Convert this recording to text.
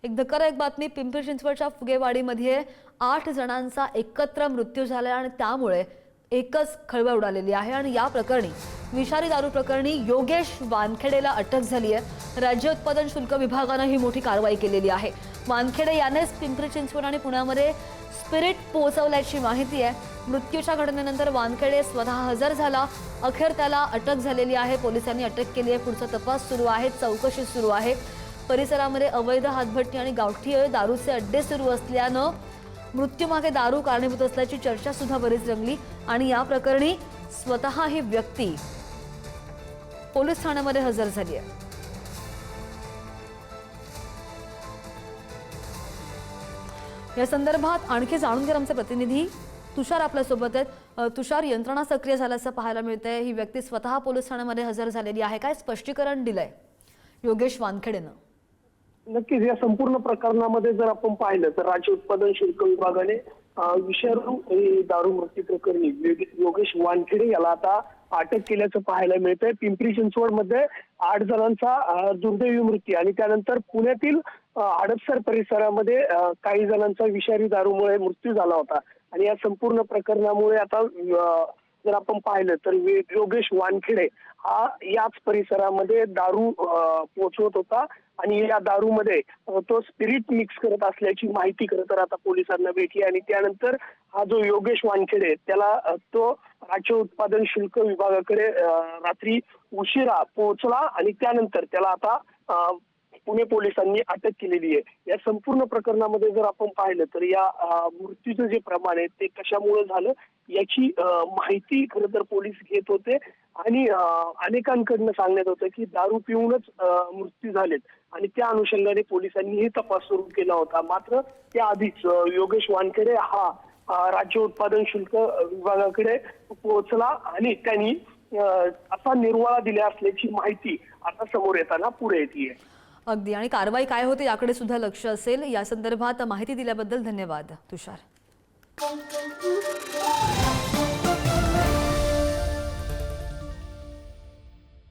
एक धक्कादायक बातमी पिंपरी चिंचवडच्या फुगेवाडीमध्ये 8 जणांचा एकत्र मृत्यू झाला आणि त्यामुळे एकच खळबळ उडालेली आहे। आणि या प्रकरणी विषारी दारू प्रकरणी योगेश वानखेडेला अटक झाली आहे। राज्य उत्पादन शुल्क विभागाने ही मोठी कारवाई केलेली आहे। वानखेडे यानेच पिंपरी चिंचवड आणि पुण्यामध्ये स्पिरिट पोहोचवल्याची माहिती आहे। मृत्यूच्या घटनेनंतर वानखेडे स्वतः हजर झाला। अखेर त्याला अटक झालेली आहे। पोलिसांनी अटक केली आहे। पुढचा तपास सुरू आहे, चौकशी सुरू आहे। परिसरामध्ये अवैध हातभट्टी आणि गावठी दारूचे अड्डे सुरू असल्याने मृत्यूमागे दारू कारणीभूत असल्याची चर्चा सुद्धा बरीच रंगली आणि या प्रकरणी स्वतः ही व्यक्ती पोलीस ठाण्यामध्ये हजर झाली आहे। या संदर्भात आणखी जाणून घेणार आमचे प्रतिनिधी तुषार आपल्या सोबत आहेत। तुषार, यंत्रणा सक्रिय झाल्याचं पाहायला मिळतंय। ही व्यक्ती स्वतः पोलीस ठाण्यामध्ये हजर झालेली आहे। काय स्पष्टीकरण दिलंय योगेश वानखेडेनं? नक्कीच या संपूर्ण प्रकरणामध्ये जर आपण पाहिलं तर राज्य उत्पादन शुल्क विभागाने विषारू दारू मृत्यू प्रकरणी योगेश वानखेडे याला आता अटक केल्याचं पाहायला मिळतंय। पिंपरी चिंचवड मध्ये 8 जणांचा दुर्दैवी मृत्यू आणि त्यानंतर पुण्यातील हडपसर परिसरामध्ये काही जणांचा विषारी दारूमुळे मृत्यू झाला होता। आणि या संपूर्ण प्रकरणामुळे आता जर आपण पाहिलं तर योगेश वानखेडे हा याच परिसरामध्ये दारू पोहोचवत होता आणि या दारूमध्ये तो स्पिरिट मिक्स करत असल्याची माहिती खरं तर आता पोलिसांना भेटली। आणि त्यानंतर हा जो योगेश वानखेडे त्याला तो राज्य उत्पादन शुल्क विभागाकडे रात्री उशिरा पोहोचला आणि त्यानंतर त्याला आता पुणे पोलिसांनी अटक केलेली आहे। या संपूर्ण प्रकरणामध्ये जर आपण पाहिलं तर या मृत्यूचं जे प्रमाण आहे ते कशामुळे झालं याची माहिती खरं तर पोलीस घेत होते आणि अनेकांकडनं सांगण्यात होतं की दारू पिऊनच मृत्यू झालेत आणि त्या अनुषंगाने पोलिसांनी हे तपास सुरू केला होता। मात्र त्याआधीच योगेश वानखेडे हा राज्य उत्पादन शुल्क विभागाकडे पोहोचला आणि त्यांनी असा निर्वाळा दिला असल्याची माहिती आता समोर येताना पुढे येते। अगदी, आणि कारवाई काय होते याकडे सुद्धा लक्ष असेल। या संदर्भात माहिती दिल्याबद्दल धन्यवाद तुषार।